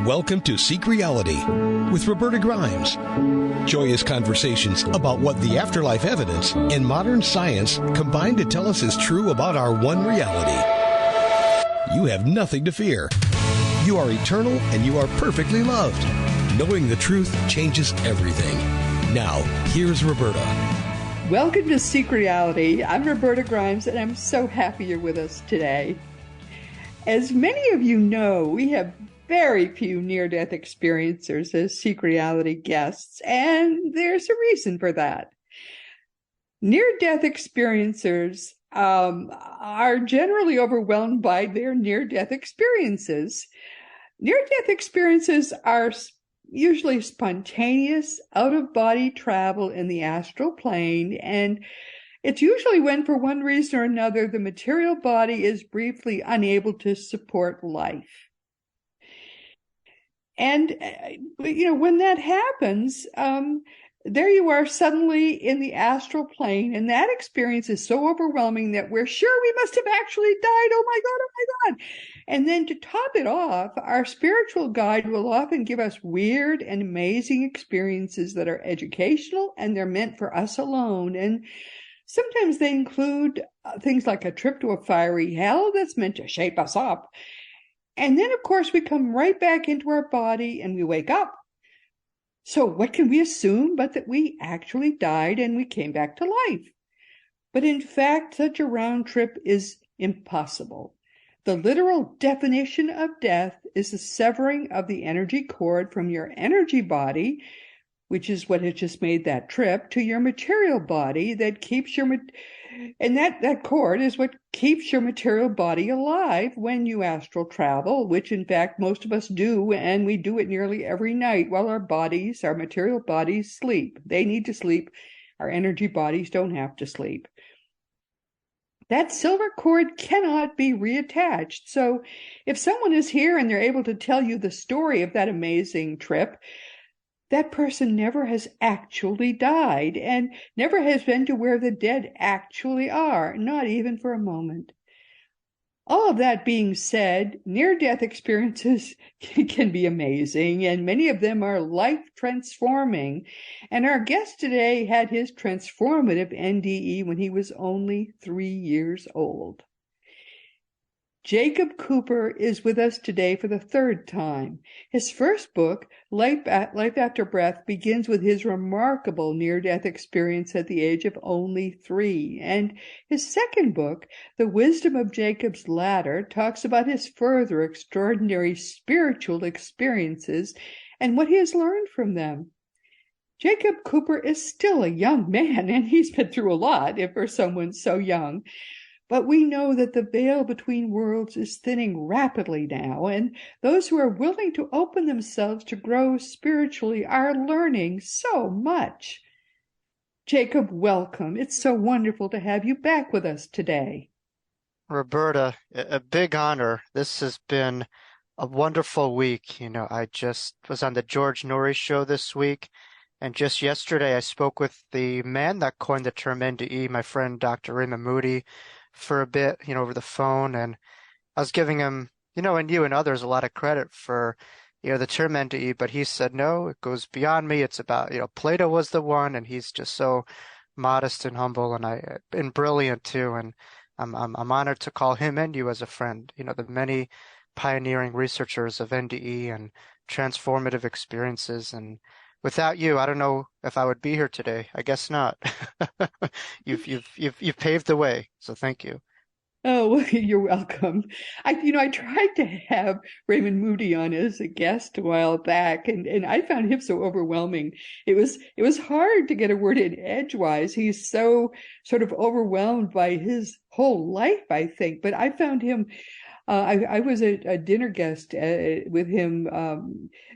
Welcome to Seek Reality with Roberta Grimes. Joyous conversations about what the afterlife evidence and modern science combine to tell us is true about our one reality. You have nothing to fear. You are eternal and you are perfectly loved. Knowing the truth changes everything. Now, here's Roberta. Welcome to Seek Reality. I'm Roberta Grimes, and I'm so happy you're with us today. As many of you know, we have very few near-death experiencers as Seek Reality guests, and there's a reason for that. Near-death experiencers are generally overwhelmed by their near-death experiences. Near-death experiences are usually spontaneous, out-of-body travel in the astral plane, and it's usually when, for one reason or another, the material body is briefly unable to support life. And, when that happens, there you are suddenly in the astral plane, and that experience is so overwhelming that we're sure we must have actually died. Oh my God, oh my God. And then to top it off, our spiritual guide will often give us weird and amazing experiences that are educational, and they're meant for us alone. And sometimes they include things like a trip to a fiery hell that's meant to shape us up. And then, of course, we come right back into our body and we wake up. So what can we assume but that we actually died and we came back to life? But in fact, such a round trip is impossible. The literal definition of death is the severing of the energy cord from your energy body, which is what has just made that trip, to your material body that keeps and that cord is what keeps your material body alive when you astral travel, which in fact most of us do, and we do it nearly every night while our material bodies sleep. They need to sleep. Our energy bodies don't have to sleep. That silver cord cannot be reattached. So if someone is here and they're able to tell you the story of that amazing trip, that person never has actually died and never has been to where the dead actually are, not even for a moment. All of that being said, near-death experiences can be amazing, and many of them are life-transforming. And our guest today had his transformative NDE when he was only 3 years old. Jacob Cooper is with us today for the third time. His first book, Life After Breath, begins with his remarkable near-death experience at the age of only 3. And his second book, The Wisdom of Jacob's Ladder, talks about his further extraordinary spiritual experiences and what he has learned from them. Jacob Cooper is still a young man, and he's been through a lot for someone so young. But we know that the veil between worlds is thinning rapidly now, and those who are willing to open themselves to grow spiritually are learning so much. Jacob, welcome. It's so wonderful to have you back with us today. Roberta, a big honor. This has been a wonderful week. I just was on the George Noory show this week, and just yesterday I spoke with the man that coined the term NDE, my friend Dr. Raymond Moody, for a bit, over the phone, and I was giving him, and you and others a lot of credit for, the term NDE, but he said, no, it goes beyond me. It's about, Plato was the one, and he's just so modest and humble and brilliant too. And I'm honored to call him and you as a friend, the many pioneering researchers of NDE and transformative experiences. And without you, I don't know if I would be here today. I guess not. You've paved the way, so thank you. Oh, you're welcome. I tried to have Raymond Moody on as a guest a while back, and I found him so overwhelming. It was hard to get a word in edgewise. He's so sort of overwhelmed by his whole life, I think. But I found him. I was a dinner guest with him,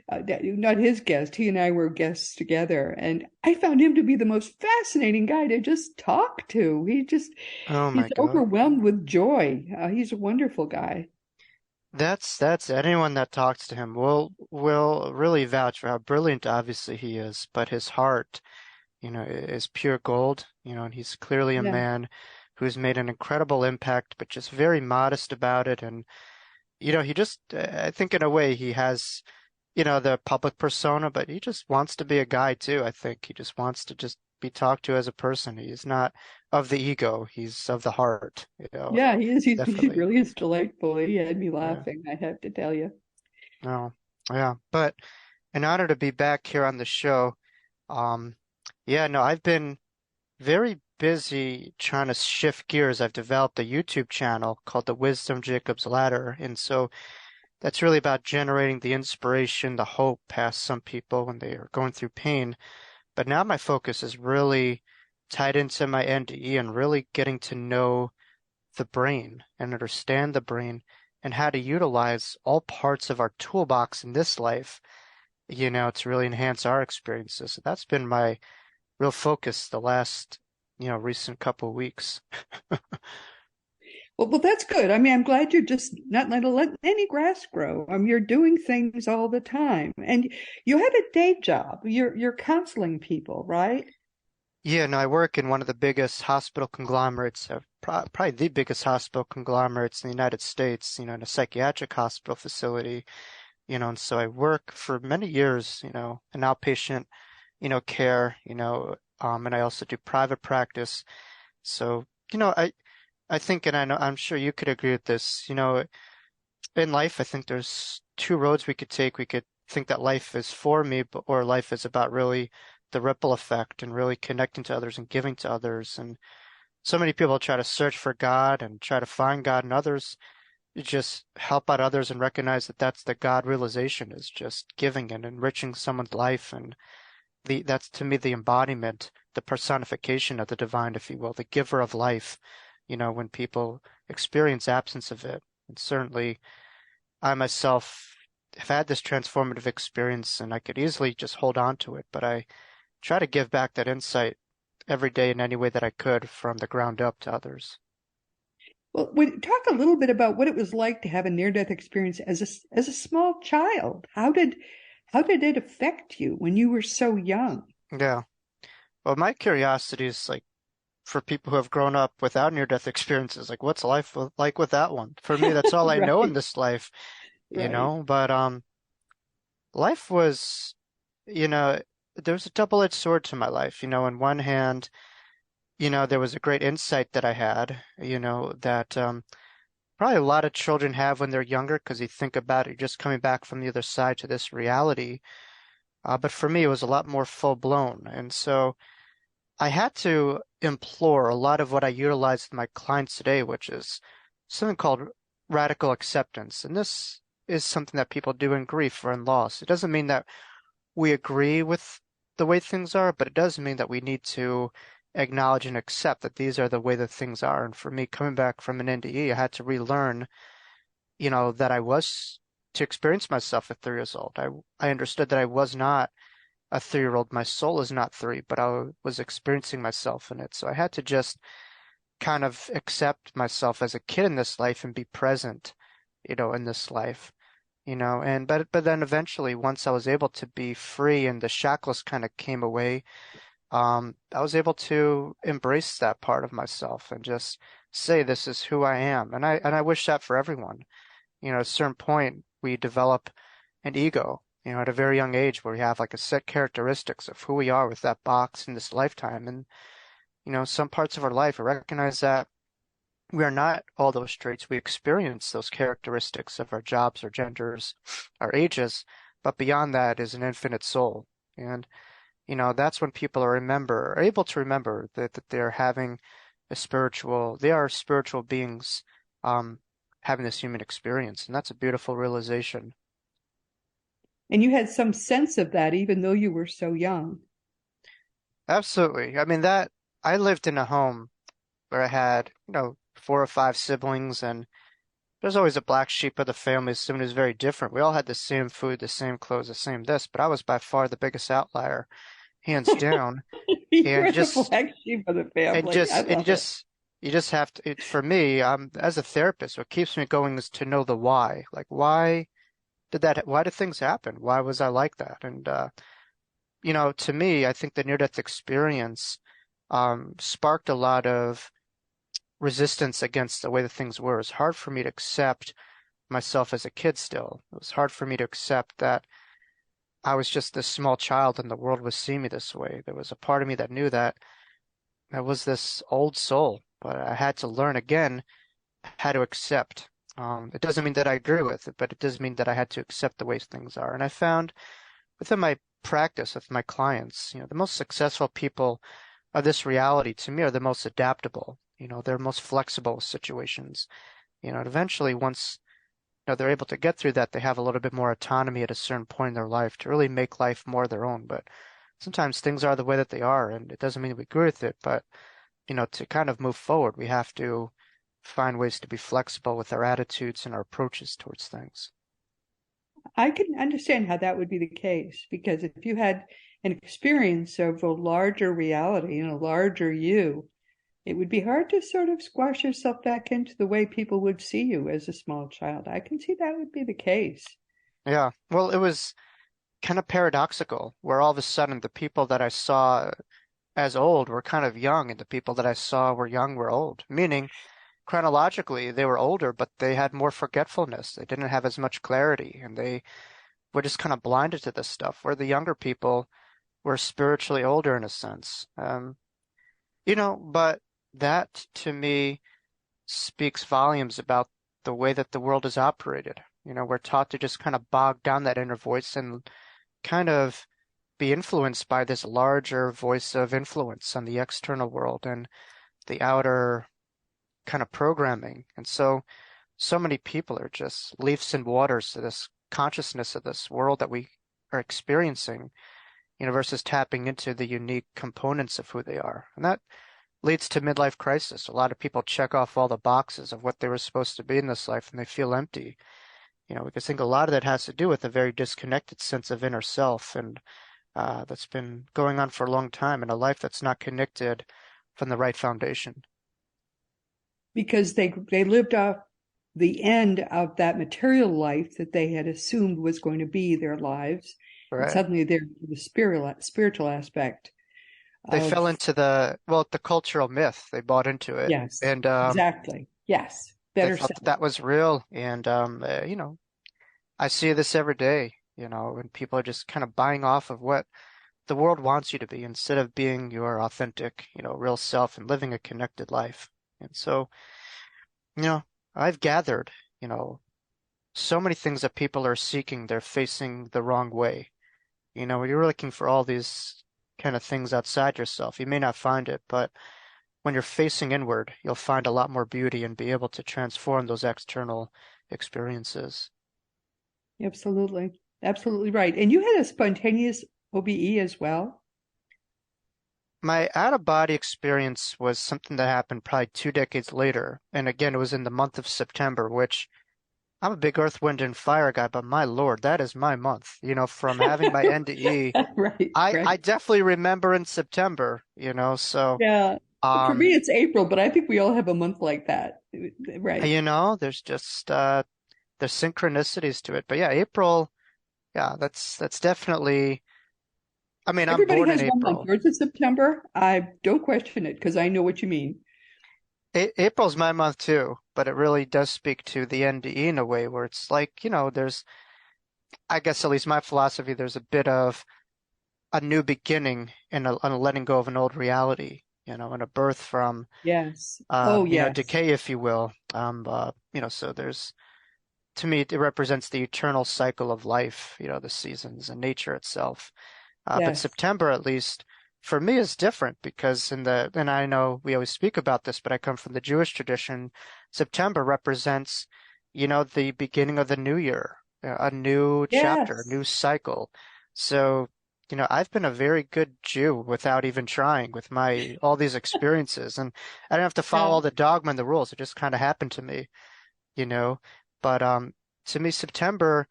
not his guest. He and I were guests together, and I found him to be the most fascinating guy to just talk to. He's overwhelmed with joy. He's a wonderful guy. That's anyone that talks to him will really vouch for how brilliant obviously he is, but his heart, is pure gold, and he's clearly a man who's made an incredible impact, but just very modest about it. And, he just, I think in a way he has the public persona, but he just wants to be a guy too, I think. He just wants to just be talked to as a person. He's not of the ego, he's of the heart, Yeah, he is. He definitely. really is delightful. He had me Yeah. laughing, I have to tell you. No. Yeah. But an honor to be back here on the show. Um, yeah, no, I've been very busy trying to shift gears. I've developed a YouTube channel called The Wisdom Jacob's Ladder. And so that's really about generating the inspiration, the hope past some people when they are going through pain. But now my focus is really tied into my NDE and really getting to know the brain and understand the brain and how to utilize all parts of our toolbox in this life, to really enhance our experiences. So that's been my real focus the last, recent couple of weeks. Well, that's good. I mean, I'm glad you're just not letting any grass grow. You're doing things all the time, and you have a day job. You're counseling people, right? Yeah, no, I work in one of the biggest hospital conglomerates, probably the biggest hospital conglomerates in the United States, in a psychiatric hospital facility, and so I work for many years, in outpatient, care, and I also do private practice. So, I think, and I'm sure you could agree with this, in life, I think there's two roads we could take. We could think that life is for me, or life is about really the ripple effect and really connecting to others and giving to others. And so many people try to search for God and try to find God, and others just help out others and recognize that that's the God realization, is just giving and enriching someone's life. And that's to me the embodiment, the personification of the divine, if you will, the giver of life, when people experience absence of it. And certainly I myself have had this transformative experience and I could easily just hold on to it, but I try to give back that insight every day in any way that I could from the ground up to others. Well, talk a little bit about what it was like to have a near-death experience as a small child. How did it affect you when you were so young? Yeah. Well, my curiosity is like for people who have grown up without near-death experiences, like what's life like with that one? For me, that's all I know in Right, this life, right. but life was, you know, there was a double-edged sword to my life. On one hand, there was a great insight that I had, that probably a lot of children have when they're younger because you think about it, you're just coming back from the other side to this reality. But for me, it was a lot more full-blown. And so I had to implore a lot of what I utilize with my clients today, which is something called radical acceptance. And this is something that people do in grief or in loss. It doesn't mean that we agree with the way things are, but it does mean that we need to acknowledge and accept that these are the way that things are. And for me, coming back from an NDE, I had to relearn, that I was to experience myself at 3 years old. I understood that I was not a 3-year-old. My soul is not three, but I was experiencing myself in it. So I had to just kind of accept myself as a kid in this life and be present, in this life, and but then eventually once I was able to be free and the shackles kind of came away, I was able to embrace that part of myself and just say this is who I am. And I wish that for everyone. At a certain point we develop an ego, at a very young age where we have like a set characteristics of who we are with that box in this lifetime. And, some parts of our life we recognize that we are not all those traits. We experience those characteristics of our jobs, our genders, our ages, but beyond that is an infinite soul. And, that's when people are able to remember that they're having they are spiritual beings, having this human experience. And that's a beautiful realization. And you had some sense of that even though you were so young. Absolutely. I mean, I lived in a home where I had, 4 or 5 siblings, and there's always a black sheep of the family, someone who's very different. We all had the same food, the same clothes, the same this, but I was by far the biggest outlier, hands down. You And were the just, black sheep of the and family. I just, and love it. just, you just have to, for me, as a therapist, what keeps me going is to know the why. Like, why did things happen? Why was I like that? And, to me, I think the near-death experience, sparked a lot of resistance against the way that things were. It's hard for me to accept myself as a kid still. It was hard for me to accept that, I was just this small child and the world was seeing me this way. There was a part of me that knew that I was this old soul, but I had to learn again how to accept. It doesn't mean that I agree with it, but it does mean that I had to accept the way things are. And I found within my practice with my clients, the most successful people of this reality to me are the most adaptable. They're most flexible with situations. And eventually once they're able to get through that, they have a little bit more autonomy at a certain point in their life to really make life more their own. But sometimes things are the way that they are, and it doesn't mean we agree with it, but to kind of move forward, we have to find ways to be flexible with our attitudes and our approaches towards things. I can understand how that would be the case, because if you had an experience of a larger reality and a larger you, it would be hard to sort of squash yourself back into the way people would see you as a small child. I can see that would be the case. Yeah, well, it was kind of paradoxical, where all of a sudden the people that I saw as old were kind of young, and the people that I saw were young were old, meaning chronologically they were older, but they had more forgetfulness. They didn't have as much clarity, and they were just kind of blinded to this stuff, where the younger people were spiritually older in a sense. But that to me speaks volumes about the way that the world is operated. We're taught to just kind of bog down that inner voice and kind of be influenced by this larger voice of influence on the external world and the outer kind of programming. And so many people are just leaves and waters to this consciousness of this world that we are experiencing, versus tapping into the unique components of who they are. And that leads to midlife crisis. A lot of people check off all the boxes of what they were supposed to be in this life and they feel empty. Because I think a lot of that has to do with a very disconnected sense of inner self, and that's been going on for a long time, and a life that's not connected from the right foundation. Because they lived off the end of that material life that they had assumed was going to be their lives. Right. And suddenly they're the spiritual aspect. They fell into the cultural myth. They bought into it. Yes, and exactly. Yes, better they thought said. that was real. And I see this every day. When people are just kind of buying off of what the world wants you to be instead of being your authentic, real self and living a connected life. And so, I've gathered, so many things that people are seeking, they're facing the wrong way. When you're looking for all these kind of things outside yourself, you may not find it, but when you're facing inward, you'll find a lot more beauty and be able to transform those external experiences. Absolutely. Absolutely right. And you had a spontaneous OBE as well? My out-of-body experience was something that happened probably 2 decades later. And again, it was in the month of September, which I'm a big Earth, Wind, and Fire guy, but my Lord, that is my month. From having my NDE, Right, I right. definitely remember in September, so Yeah. For me, um, it's April, but I think we all have a month like that. Right. there's just there's synchronicities to it. But yeah, April, yeah, that's definitely. I mean, I'm Everybody born in has one month. April. Yours is September. I don't question it because I know what you mean. April's my month too, but it really does speak to the NDE in a way where it's like, there's, I guess at least my philosophy, there's a bit of a new beginning and a letting go of an old reality, and a birth from, Yes. Oh, yes. decay, if you will. So there's, to me, it represents the eternal cycle of life, the seasons and nature itself. But Yes. September, at least for me, is different because and I know we always speak about this, but I come from the Jewish tradition. September represents, the beginning of the new year, a new chapter, a Yes. new cycle. So, I've been a very good Jew without even trying with all these experiences, and I don't have to follow Yeah. all the dogma and the rules. It just kind of happened to me, you know. But to me, September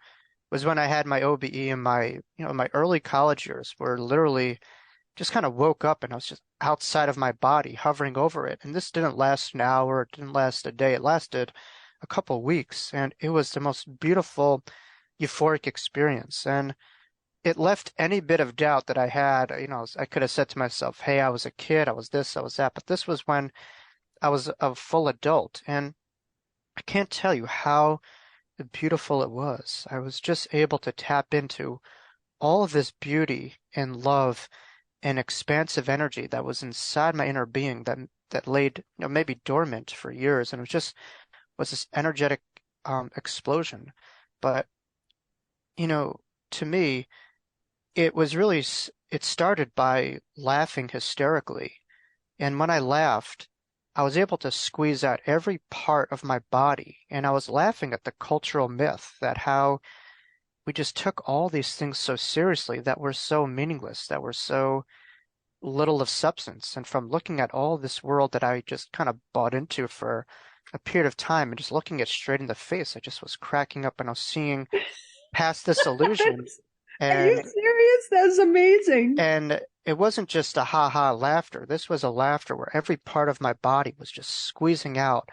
was when I had my OBE in my early college years, where literally just kind of woke up and I was just outside of my body, hovering over it. And this didn't last an hour, it didn't last a day, it lasted a couple of weeks, and it was the most beautiful, euphoric experience. And it left any bit of doubt that I had. I could have said to myself, "Hey, I was a kid, I was this, I was that," but this was when I was a full adult, and I can't tell you how beautiful it was. I was just able to tap into all of this beauty and love and expansive energy that was inside my inner being that laid, maybe dormant for years, and it was this energetic explosion. But to me, it was really it started by laughing hysterically, and when I laughed, I was able to squeeze out every part of my body, and I was laughing at the cultural myth that how we just took all these things so seriously that were so meaningless, that were so little of substance. And from looking at all this world that I just kind of bought into for a period of time and just looking it straight in the face, I just was cracking up and I was seeing past this illusion. Are you serious? That's amazing. And it wasn't just a ha-ha laughter. This was a laughter where every part of my body was just squeezing out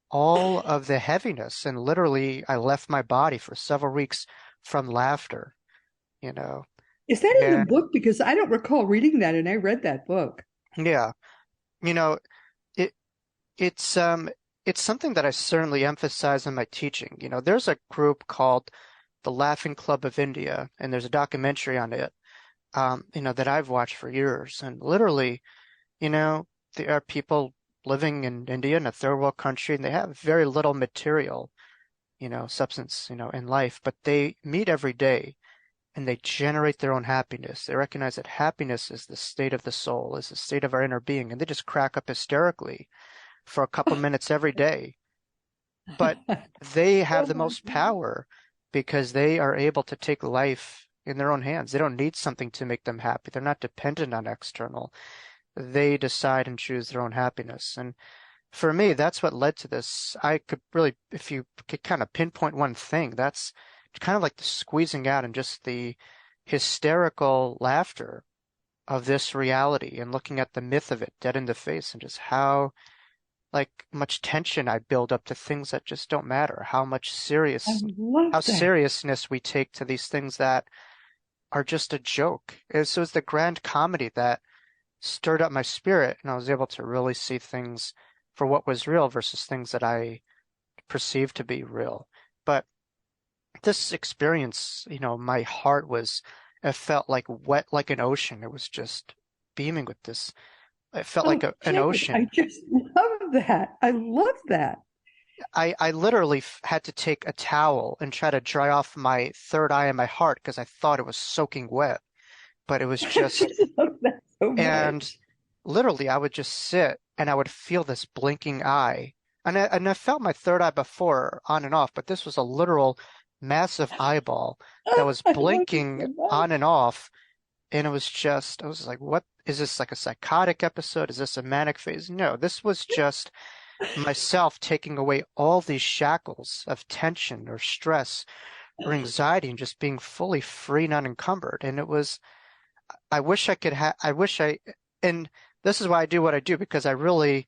all of the heaviness. And literally, I left my body for several weeks from laughter, Is that in the book? Because I don't recall reading that, and I read that book. Yeah. It's something that I certainly emphasize in my teaching. There's a group called the Laughing Club of India, and there's a documentary on it, that I've watched for years. And literally, there are people living in India, in a third world country, and they have very little material, substance, in life, but they meet every day and they generate their own happiness. They recognize that happiness is the state of the soul, is the state of our inner being, and they just crack up hysterically for a couple minutes every day. But they have the most power because they are able to take life in their own hands. They don't need something to make them happy. They're not dependent on external. They decide and choose their own happiness. And for me, that's what led to this. I could really, if you could kind of pinpoint one thing, that's kind of like the squeezing out and just the hysterical laughter of this reality and looking at the myth of it dead in the face and just how much tension I build up to things that just don't matter, how seriousness we take to these things that are just a joke. So it's the grand comedy that stirred up my spirit, and I was able to really see things for what was real versus things that I perceived to be real. But this experience, my heart it felt like wet like an ocean. It was just beaming with this. It felt like an ocean. I just love that. I love that. I literally had to take a towel and try to dry off my third eye and my heart because I thought it was soaking wet. But it was just, I just love that so much. And literally I would just sit and I would feel this blinking eye. And I felt my third eye before on and off, but this was a literal massive eyeball that was blinking on and off. And I was like, what is this, like a psychotic episode? Is this a manic phase? No, this was just myself taking away all these shackles of tension or stress or anxiety and just being fully free and unencumbered. And it was, and this is why I do what I do, because I don't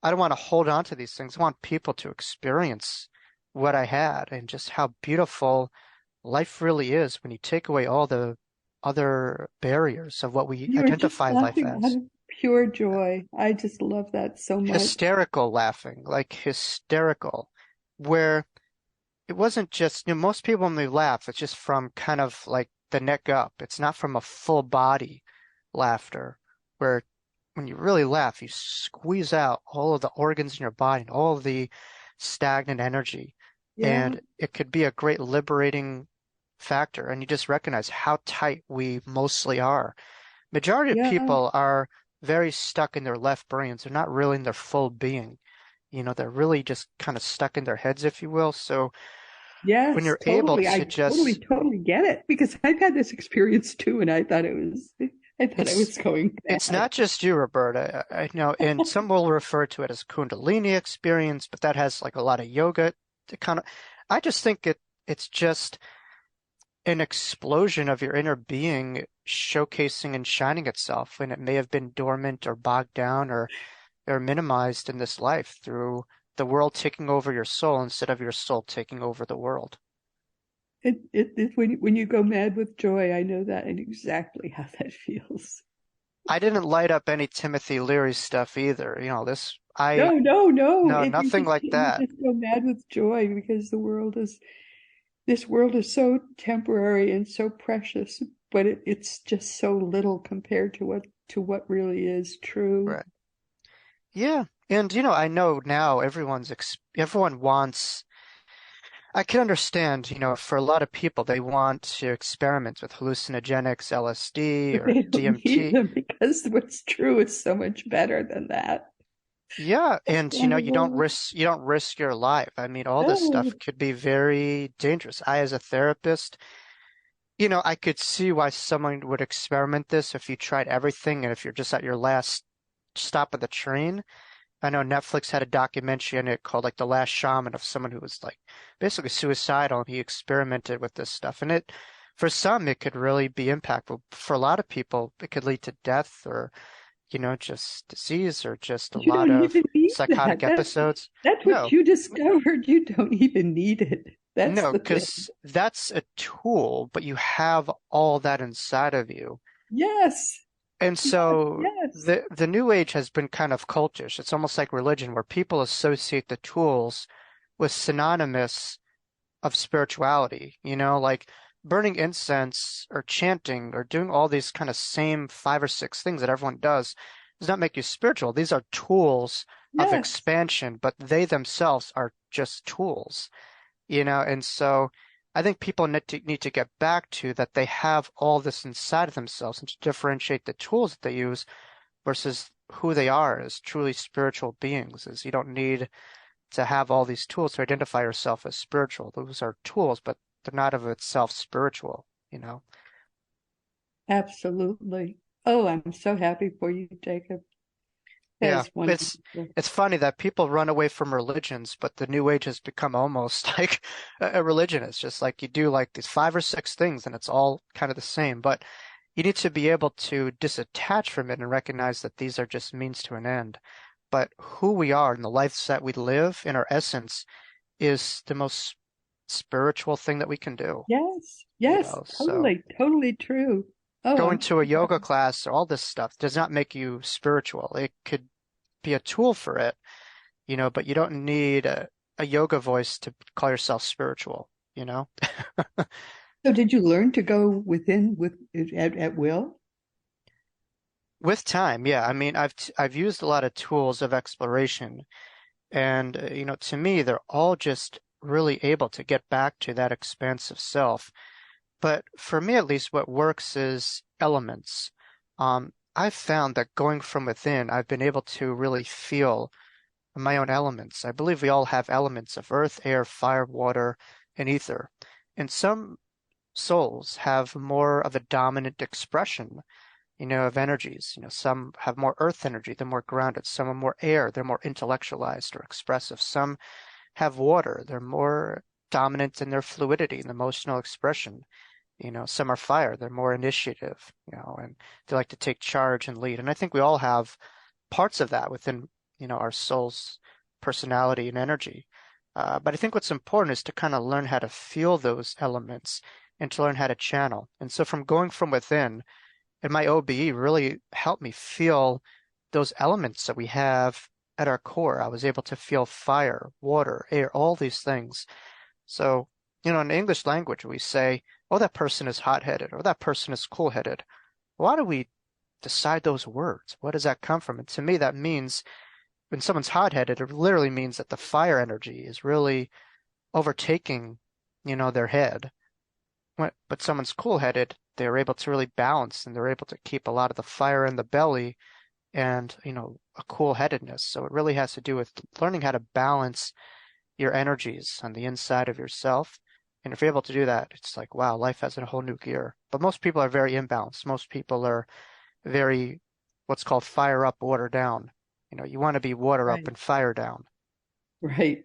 want to hold on to these things. I want people to experience what I had and just how beautiful life really is when you take away all the other barriers of what we identify life as. Out of pure joy. I just love that so much. Hysterical laughing, like hysterical, where it wasn't just, most people when they laugh, it's just from kind of like the neck up. It's not from a full body laughter, where when you really laugh, you squeeze out all of the organs in your body and all of the stagnant energy. Yeah. And it could be a great liberating factor. And you just recognize how tight we mostly are. Majority of people are very stuck in their left brains. They're not really in their full being. They're really just kind of stuck in their heads, if you will. So when you're able to totally get it, because I've had this experience too, and I thought I was going bad. It's not just you, Roberta. I know, and some will refer to it as Kundalini experience, but that has like a lot of yoga to kind of. I just think it's just an explosion of your inner being showcasing and shining itself when it may have been dormant or bogged down or minimized in this life through the world taking over your soul instead of your soul taking over the world. When you go mad with joy, I know that and exactly how that feels. I didn't light up any Timothy Leary stuff either. No, nothing like that. You just go mad with joy because this world is so temporary and so precious. it's just so little compared to what really is true. Right. Yeah. And I know now everyone wants. I can understand, for a lot of people, they want to experiment with hallucinogenics, LSD But or they don't need DMT. them because what's true is so much better than that. Yeah, That's and wonderful. you don't risk your life. I mean, all this stuff Oh, could be very dangerous. I, as a therapist, I could see why someone would experiment this if you tried everything and if you're just at your last stop of the train. I know Netflix had a documentary on it called like The Last Shaman, of someone who was like basically suicidal, and he experimented with this stuff. And for some, it could really be impactful. For a lot of people, it could lead to death or, just disease or just a you lot don't of even need psychotic that. episodes. That's what No, you discovered. You don't even need it. That's no, the thing. because that's a tool, but you have all that inside of you. Yes, And yes, so yes, the new age has been kind of cultish. It's almost like religion, where people associate the tools with synonymous of spirituality, like burning incense or chanting or doing all these kind of same 5 or 6 things that everyone does not make you spiritual. These are tools of yes. expansion, but they themselves are just tools, and so I think people need to get back to that they have all this inside of themselves, and to differentiate the tools that they use versus who they are as truly spiritual beings. Is you don't need to have all these tools to identify yourself as spiritual. Those are tools, but they're not of itself spiritual. Absolutely. Oh, I'm so happy for you, Jacob. That Yeah, is it's wonderful. it's funny that people run away from religions, but the New Age has become almost like a religion. It's just like you do like these 5 or 6 things, and it's all kind of the same. But you need to be able to disattach from it and recognize that these are just means to an end. But who we are and the lives that we live in our essence is the most spiritual thing that we can do. Yes, yes, So totally, totally true. Oh, going I'm to a so yoga happy. class or all this stuff does not make you spiritual. It could be a tool for it, but you don't need a yoga voice to call yourself spiritual. So did you learn to go within with at will? With time, yeah. I mean, I've used a lot of tools of exploration, and to me, they're all just really able to get back to that expansive self. But for me, at least, what works is elements. I've found that going from within, I've been able to really feel my own elements. I believe we all have elements of earth, air, fire, water, and ether. And some souls have more of a dominant expression, of energies. Some have more earth energy, they're more grounded. Some are more air, they're more intellectualized or expressive. Some have water, they're more dominant in their fluidity and emotional expression. Some are fire, they're more initiative, and they like to take charge and lead. And I think we all have parts of that within, our soul's personality and energy. But I think what's important is to kind of learn how to feel those elements and to learn how to channel. And so from going from within, and my OBE really helped me feel those elements that we have at our core. I was able to feel fire, water, air, all these things. So, in the English language, we say, oh, that person is hot-headed or that person is cool-headed. Why do we decide those words? Where does that come from? And to me, that means when someone's hot-headed, it literally means that the fire energy is really overtaking, their head. But someone's cool-headed, they're able to really balance and they're able to keep a lot of the fire in the belly and, a cool-headedness. So it really has to do with learning how to balance your energies on the inside of yourself. And if you're able to do that, it's like, wow, life has a whole new gear. But most people are very imbalanced. Most people are very, what's called fire up, water down. You want to be water up Right, and fire down. right.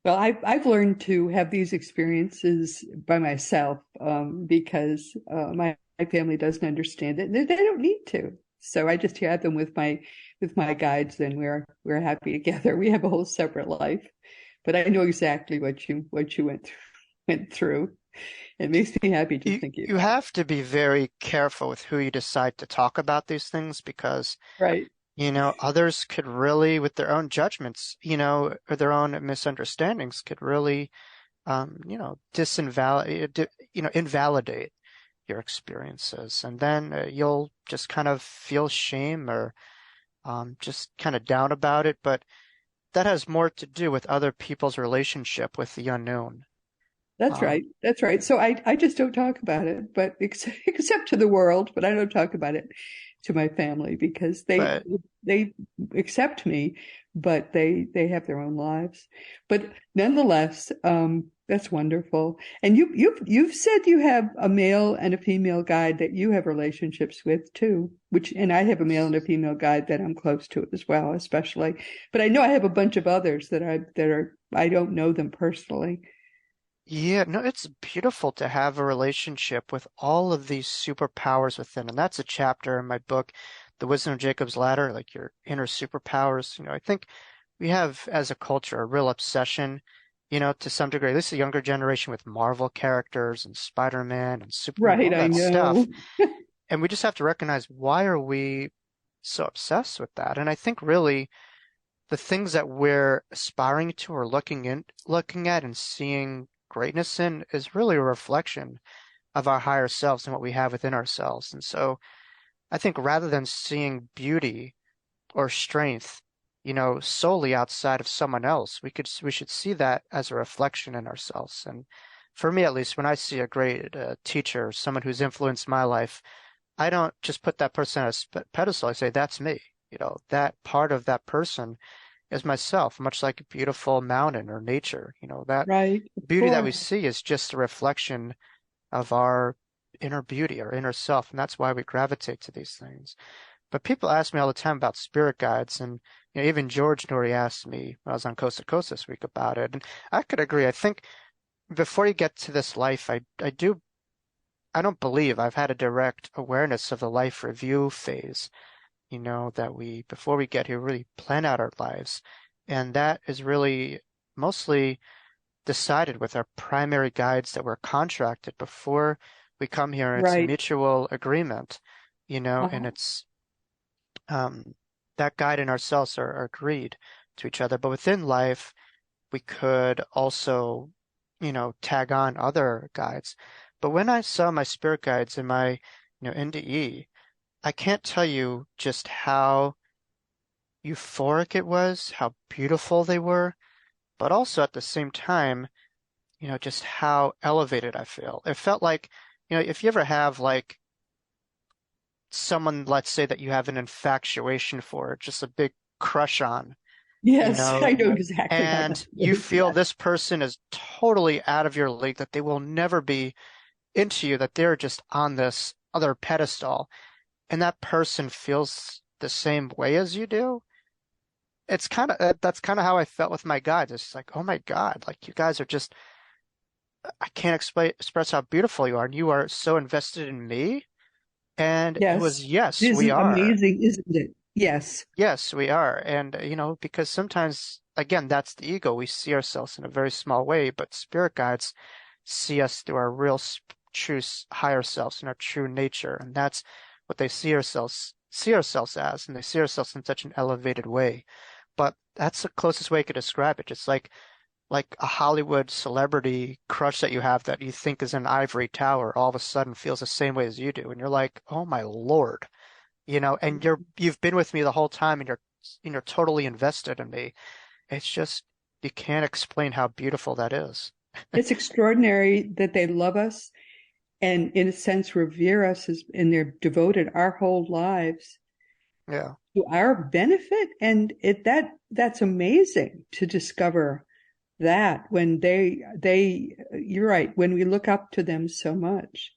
Well, I've learned to have these experiences by myself because my family doesn't understand it, and they don't need to. So I just have them with my guides, and we're happy together. We have a whole separate life, but I know exactly what you went through. It makes me happy just You, thinking you about it. have to be very careful with who you decide to talk about these things because Right. others could really, with their own judgments, or their own misunderstandings, could really, invalidate, your experiences. And then you'll just kind of feel shame or just kind of down about it. But that has more to do with other people's relationship with the unknown. That's Um, right. That's right. So I just don't talk about it, but except to the world, but I don't talk about it to my family because but they accept me, but they have their own lives. But nonetheless, that's wonderful. And you've said you have a male and a female guide that you have relationships with too, and I have a male and a female guide that I'm close to as well, especially. But I know I have a bunch of others I don't know them personally. yeah, no, it's beautiful to have a relationship with all of these superpowers within. And that's a chapter in my book, The Wisdom of Jacob's Ladder, like your inner superpowers. I think we have as a culture a real obsession, to some degree, at least the younger generation with Marvel characters and Spider-Man and Superman, Right, all I that stuff. know. And we just have to recognize, why are we so obsessed with that? And I think really the things that we're aspiring to or looking at and seeing greatness in is really a reflection of our higher selves and what we have within ourselves. And so I think rather than seeing beauty or strength, solely outside of someone else, we should see that as a reflection in ourselves. And for me, at least, when I see a great teacher, someone who's influenced my life, I don't just put that person on a pedestal. I say, that's me. That part of that person is myself, much like a beautiful mountain or nature. That Right, of beauty that we course. see is just a reflection of our inner beauty, our inner self, and that's why we gravitate to these things. But people ask me all the time about spirit guides, and even George Noory asked me when I was on Coast to Coast this week about it, and I could agree. I think before you get to this life, I don't believe I've had a direct awareness of the life review phase, that before we get here, really plan out our lives. And that is really mostly decided with our primary guides that we're contracted before we come here. It's Right. mutual agreement, and Uh-huh. it's that guide and ourselves are agreed to each other. But within life, we could also, tag on other guides. But when I saw my spirit guides in my, NDE, I can't tell you just how euphoric it was, how beautiful they were, but also at the same time, just how elevated I feel. It felt like, if you ever have like someone, let's say that you have an infatuation for, just a big crush on, you Yes, know, I know exactly how that and you is. feel Yes. this person is totally out of your league, that they will never be into you, that they're just on this other pedestal, and that person feels the same way as you do. It's kind of that's kind of how I felt with my guides. It's just like, oh my God, like you guys are just, I can't express how beautiful you are, and you are so invested in me. And it was, Yes. yes, This we is are. amazing, isn't it? Yes. Yes, we are. And, because sometimes, again, that's the ego. We see ourselves in a very small way, but spirit guides see us through our real, true, higher selves and our true nature. And that's what they see ourselves as, and they see ourselves in such an elevated way. But that's the closest way I could describe it. Just like a Hollywood celebrity crush that you have that you think is an ivory tower all of a sudden feels the same way as you do. And you're like, oh my Lord, and you've been with me the whole time, and you're totally invested in me. It's just, you can't explain how beautiful that is. It's extraordinary that they love us and, in a sense, revere us and they're devoted our whole lives Yeah. to our benefit. And that's amazing to discover that when you're right, when we look up to them so much.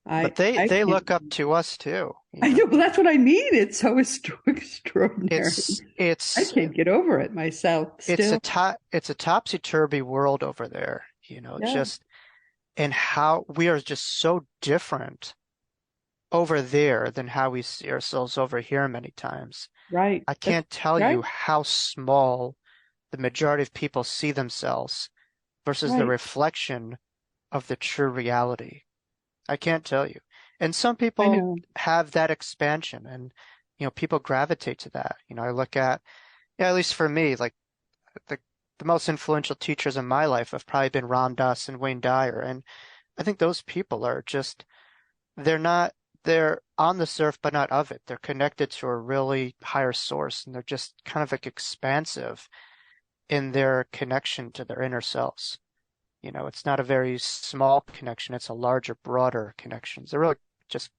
But I I they can't look up to us too, I know, well, that's what I mean. It's so extraordinary. It's I it's can't get over it myself it's a still. it's a topsy-turvy world over there, Yeah, just, and how we are just so different over there than how we see ourselves over here many times. right. I That's can't tell right, you how small the majority of people see themselves versus the right. reflection of the true reality. I can't tell you. And some I people know. have that expansion, and people gravitate to that. I look at, yeah, at least for me, like the the most influential teachers in my life have probably been Ram Dass and Wayne Dyer, and I think those people are just they're on this earth, but not of it. They're connected to a really higher source, and they're just kind of like expansive in their connection to their inner selves. It's not a very small connection. It's a larger, broader connection. They're really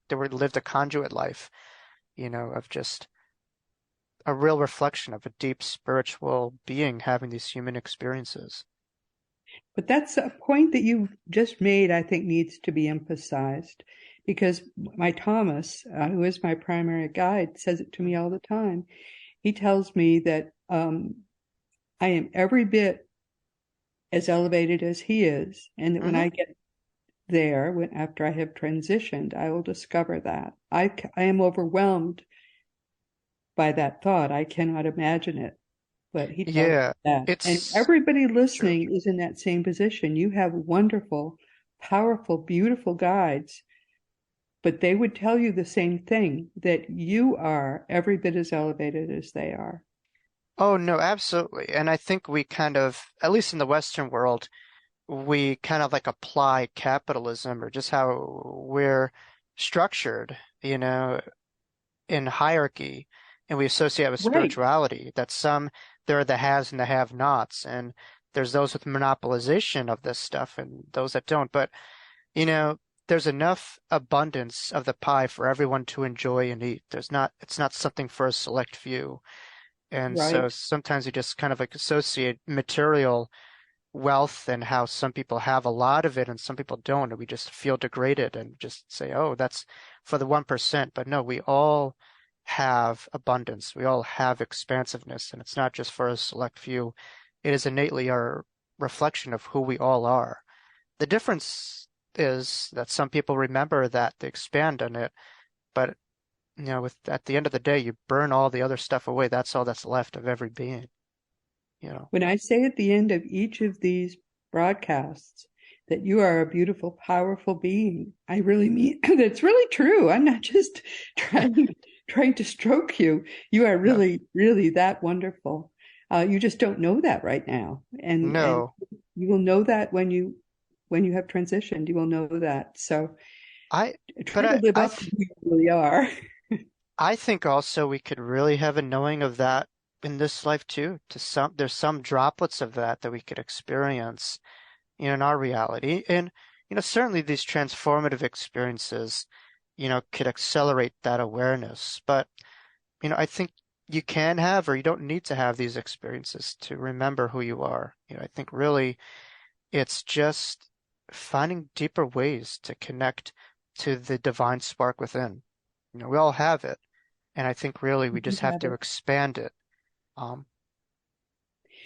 they were lived a conduit life, of just a real reflection of a deep spiritual being having these human experiences. But that's a point that you've just made, I think needs to be emphasized, because my Thomas, who is my primary guide, says it to me all the time. He tells me that I am every bit as elevated as he is, and that when I get there, after I have transitioned, I will discover that. I am overwhelmed by that thought. I cannot imagine it. But he tells me that. And everybody listening is in that same position. You have wonderful, powerful, beautiful guides, but they would tell you the same thing, that you are every bit as elevated as they are. Oh, no, absolutely. And I think we kind of, at least in the Western world, we kind of like apply capitalism or just how we're structured, in hierarchy, and we associate it with spirituality, that there are the haves and the have-nots, and there's those with monopolization of this stuff and those that don't. But, there's enough abundance of the pie for everyone to enjoy and eat. It's not something for a select few. And so sometimes you just kind of like associate material wealth and how some people have a lot of it and some people don't, and we just feel degraded and just say, oh, that's for the 1%. But no, we all have abundance. We all have expansiveness, and it's not just for a select few. It is innately our reflection of who we all are. The difference is that some people remember that, they expand on it, but at the end of the day, you burn all the other stuff away. That's all that's left of every being. When I say at the end of each of these broadcasts that you are a beautiful, powerful being, I really mean that's really true. I'm not just trying to stroke you. You are really, really that wonderful. You just don't know that right now. And you will know that when you have transitioned, you will know that. So try to live up to who you really are. I think also we could really have a knowing of that in this life too. There's some droplets of that we could experience in our reality. And, certainly these transformative experiences, could accelerate that awareness. But, I think you can have, or you don't need to have these experiences to remember who you are. I think really it's just finding deeper ways to connect to the divine spark within. We all have it. And I think really we just have to expand it. And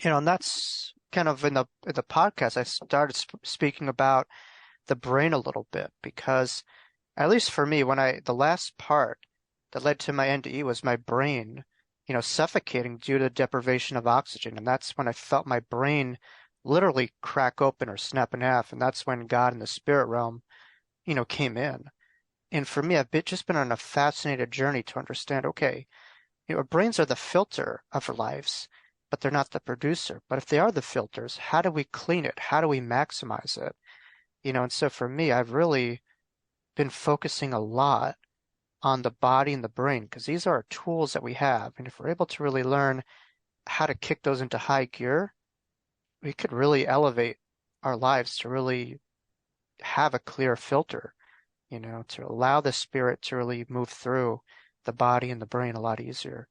that's kind of in the podcast, I started speaking about the brain a little bit, because at least for me, the last part that led to my NDE was my brain, suffocating due to deprivation of oxygen. And that's when I felt my brain literally crack open or snap in half. And that's when God in the spirit realm, came in. And for me, I've just been on a fascinating journey to understand, okay, our brains are the filter of our lives, but they're not the producer. But if they are the filters, how do we clean it? How do we maximize it? And so for me, I've really been focusing a lot on the body and the brain, because these are tools that we have. And if we're able to really learn how to kick those into high gear, we could really elevate our lives to really have a clear filter, to allow the spirit to really move through the body and the brain a lot easier.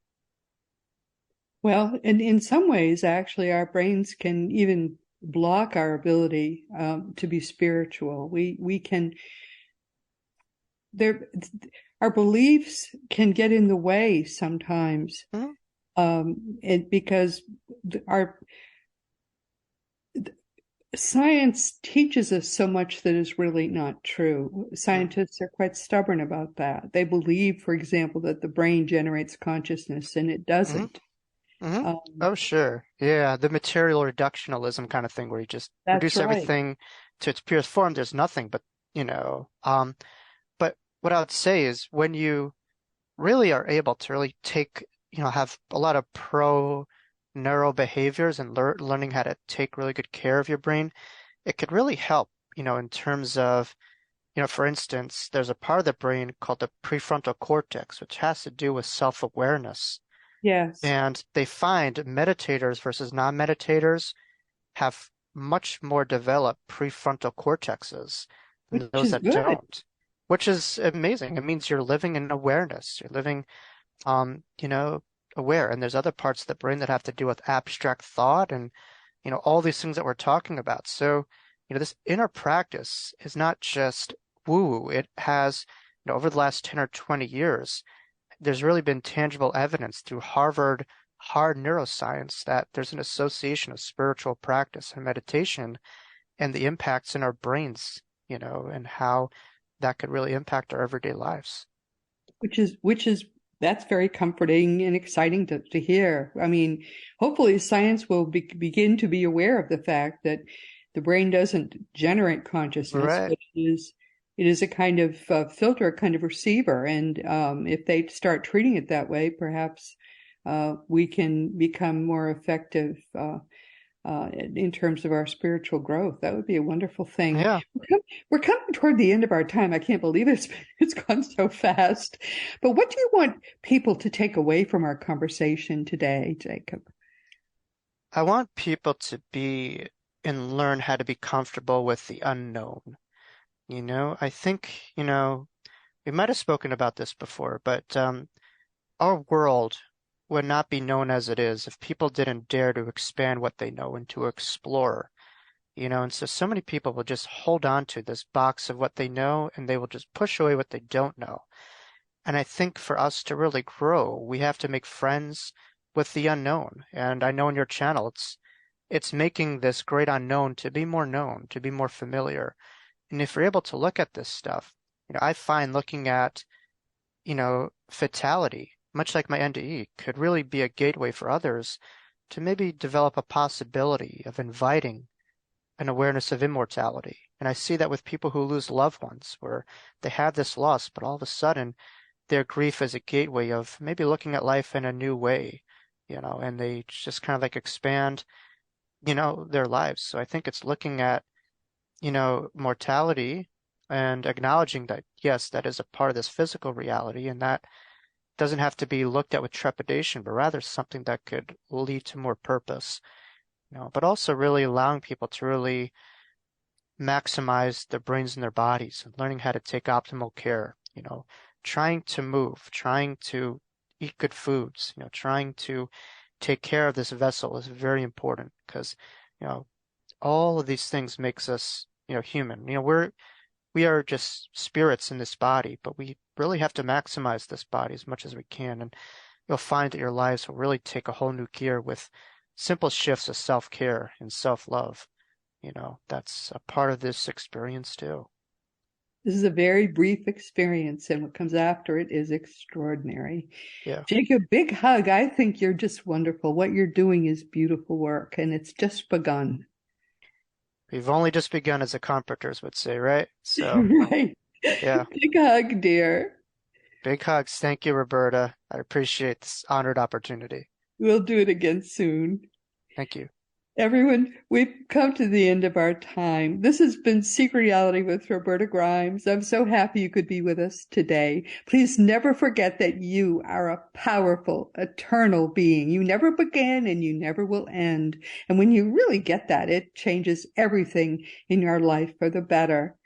Well, and in some ways, actually, our brains can even block our ability to be spiritual. We can, our beliefs can get in the way sometimes, because our science teaches us so much that is really not true. Scientists are quite stubborn about that. They believe, for example, that the brain generates consciousness, and it doesn't. Oh, sure. Yeah, the material reductionism kind of thing, where you just reduce everything to its purest form. There's nothing but, but what I would say is when you really are able to really have a lot of neural behaviors and learning how to take really good care of your brain, it could really help, in terms of, For instance, there's a part of the brain called the prefrontal cortex, which has to do with self-awareness. Yes. And they find meditators versus non-meditators have much more developed prefrontal cortexes than Which those is that good. don't, which is amazing. It means you're living in awareness. You're living, aware. And there's other parts of the brain that have to do with abstract thought and, all these things that we're talking about. So, this inner practice is not just woo-woo. It has, over the last 10 or 20 years, there's really been tangible evidence through Harvard hard neuroscience that there's an association of spiritual practice and meditation and the impacts in our brains, and how that could really impact our everyday lives. Which is that's very comforting and exciting to hear. I mean, hopefully science will begin to be aware of the fact that the brain doesn't generate consciousness, Right. but it is a kind of filter, a kind of receiver. And if they start treating it that way, perhaps we can become more effective in terms of our spiritual growth. That would be a wonderful thing. Yeah. We're coming toward the end of our time. I can't believe it's gone so fast. But what do you want people to take away from our conversation today, Jacob? I want people to be and learn how to be comfortable with the unknown. I think, we might have spoken about this before, but our world would not be known as it is if people didn't dare to expand what they know and to explore, and so many people will just hold on to this box of what they know and they will just push away what they don't know. And I think for us to really grow, we have to make friends with the unknown. And I know in your channel, it's making this great unknown to be more known, to be more familiar. And if you're able to look at this stuff, I find looking at, fatality, much like my NDE, could really be a gateway for others to maybe develop a possibility of inviting an awareness of immortality. And I see that with people who lose loved ones, where they have this loss, but all of a sudden their grief is a gateway of maybe looking at life in a new way, and they just kind of like expand, their lives. So I think it's looking at, mortality and acknowledging that, yes, that is a part of this physical reality, and that doesn't have to be looked at with trepidation, but rather something that could lead to more purpose, but also really allowing people to really maximize their brains and their bodies and learning how to take optimal care, trying to move, trying to eat good foods, trying to take care of this vessel is very important because, all of these things makes us, human. We are just spirits in this body, but we really have to maximize this body as much as we can. And you'll find that your lives will really take a whole new gear with simple shifts of self-care and self-love. That's a part of this experience too. This is a very brief experience, and what comes after it is extraordinary. Yeah. Jacob, big hug. I think you're just wonderful. What you're doing is beautiful work, and it's just begun. We've only just begun, as the comforters would say, right? So, Right. yeah. Big hug, dear. Big hugs. Thank you, Roberta. I appreciate this honored opportunity. We'll do it again soon. Thank you. Everyone, we've come to the end of our time. This has been Seek Reality with Roberta Grimes. I'm so happy you could be with us today. Please never forget that you are a powerful, eternal being. You never began and you never will end. And when you really get that, it changes everything in your life for the better.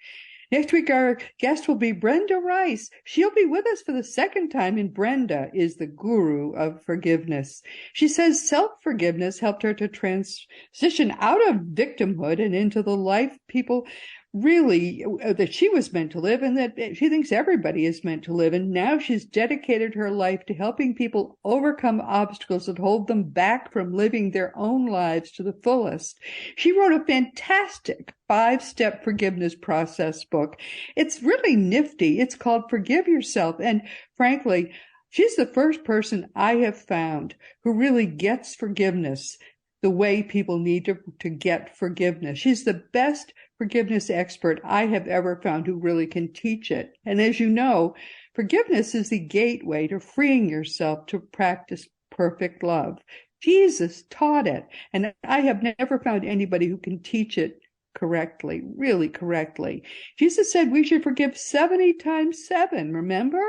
Next week, our guest will be Brenda Rice. She'll be with us for the second time, and Brenda is the guru of forgiveness. She says self-forgiveness helped her to transition out of victimhood and into the life people really that she was meant to live and that she thinks everybody is meant to live. And now she's dedicated her life to helping people overcome obstacles that hold them back from living their own lives to the fullest. She wrote a fantastic 5-step forgiveness process book. It's really nifty. It's called Forgive Yourself. And frankly, she's the first person I have found who really gets forgiveness the way people need to get forgiveness. She's the best forgiveness expert I have ever found who really can teach it. And as you know, forgiveness is the gateway to freeing yourself to practice perfect love. Jesus taught it, and I have never found anybody who can teach it correctly, really correctly. Jesus said we should forgive 70 times 7, remember?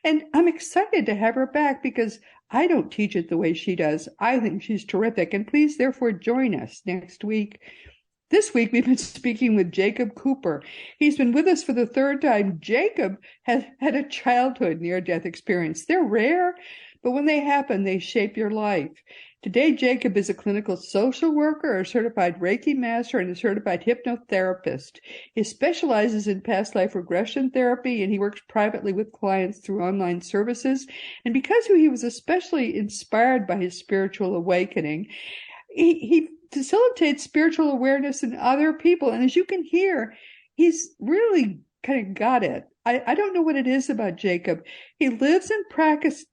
And I'm excited to have her back because I don't teach it the way she does. I think she's terrific. And please, therefore, join us next week. This week, we've been speaking with Jacob Cooper. He's been with us for the 3rd time. Jacob has had a childhood near-death experience. They're rare, but when they happen, they shape your life. Today, Jacob is a clinical social worker, a certified Reiki master, and a certified hypnotherapist. He specializes in past life regression therapy, and he works privately with clients through online services. And because he was especially inspired by his spiritual awakening, he facilitates spiritual awareness in other people. And as you can hear, he's really kind of got it. I don't know what it is about Jacob. He lives and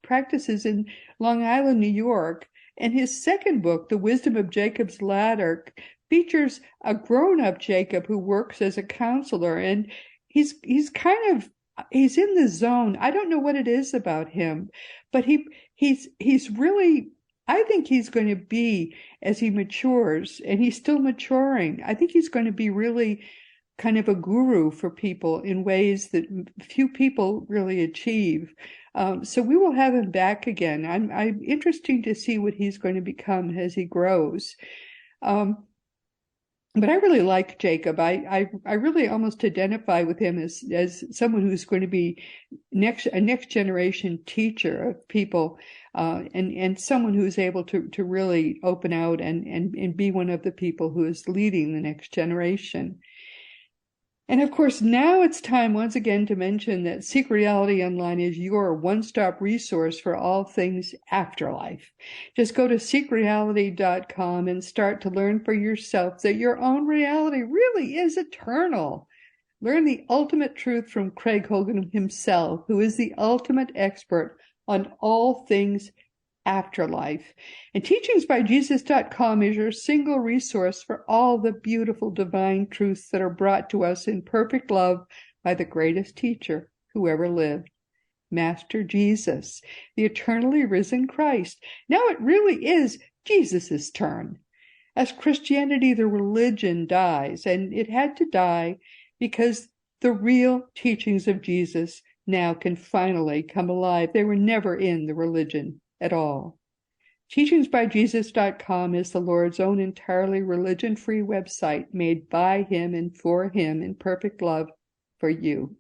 practices in Long Island, New York. And his second book, The Wisdom of Jacob's Ladder, features a grown-up Jacob who works as a counselor. And he's in the zone. I don't know what it is about him, but he's really, I think he's going to be, as he matures, and he's still maturing, I think he's going to be really kind of a guru for people in ways that few people really achieve. So we will have him back again. I'm interested to see what he's going to become as he grows. But I really like Jacob. I really almost identify with him as someone who's going to be a next generation teacher of people, and someone who's able to really open out and be one of the people who is leading the next generation. And of course, now it's time once again to mention that Seek Reality Online is your one-stop resource for all things afterlife. Just go to seekreality.com and start to learn for yourself that your own reality really is eternal. Learn the ultimate truth from Craig Hogan himself, who is the ultimate expert on all things afterlife. And teachingsbyjesus.com is your single resource for all the beautiful divine truths that are brought to us in perfect love by the greatest teacher who ever lived, Master Jesus, the eternally risen Christ. Now it really is Jesus' turn. As Christianity, the religion dies, and it had to die because the real teachings of Jesus now can finally come alive. They were never in the religion at all. Teachingsbyjesus.com is the Lord's own entirely religion-free website made by him and for him in perfect love for you.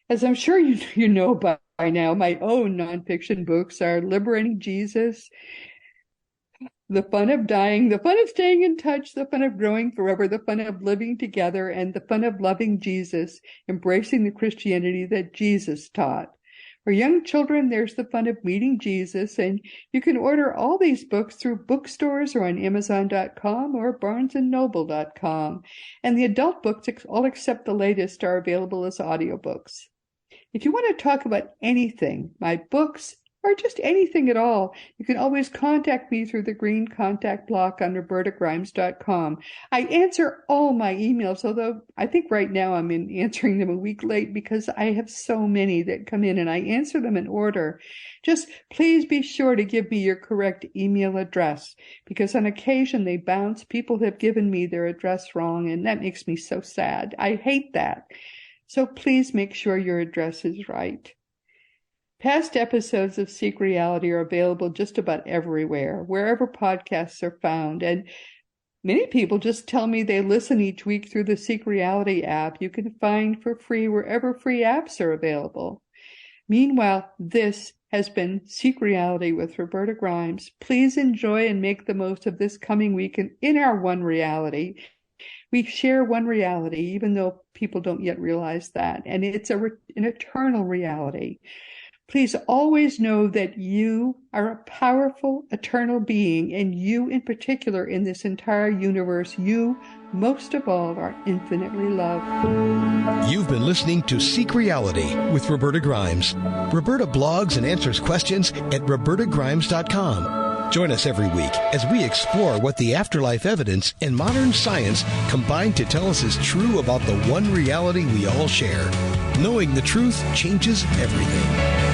As I'm sure you know by now, my own nonfiction books are Liberating Jesus, The Fun of Dying, The Fun of Staying in Touch, The Fun of Growing Forever, The Fun of Living Together, and The Fun of Loving Jesus, Embracing the Christianity that Jesus Taught. For young children, there's The Fun of Meeting Jesus, and you can order all these books through bookstores or on Amazon.com or BarnesandNoble.com. And the adult books, all except the latest, are available as audiobooks. If you want to talk about anything, my books, or just anything at all, you can always contact me through the green contact block on RobertaGrimes.com. I answer all my emails, although I think right now I'm answering them a week late because I have so many that come in and I answer them in order. Just please be sure to give me your correct email address because on occasion they bounce. People have given me their address wrong and that makes me so sad. I hate that. So please make sure your address is right. Past episodes of Seek Reality are available just about everywhere, wherever podcasts are found. And many people just tell me they listen each week through the Seek Reality app you can find for free wherever free apps are available. Meanwhile, this has been Seek Reality with Roberta Grimes. Please enjoy and make the most of this coming week in our one reality. We share one reality, even though people don't yet realize that. And it's an eternal reality. Please always know that you are a powerful, eternal being, and you in particular in this entire universe, you, most of all, are infinitely loved. You've been listening to Seek Reality with Roberta Grimes. Roberta blogs and answers questions at RobertaGrimes.com. Join us every week as we explore what the afterlife evidence and modern science combine to tell us is true about the one reality we all share. Knowing the truth changes everything.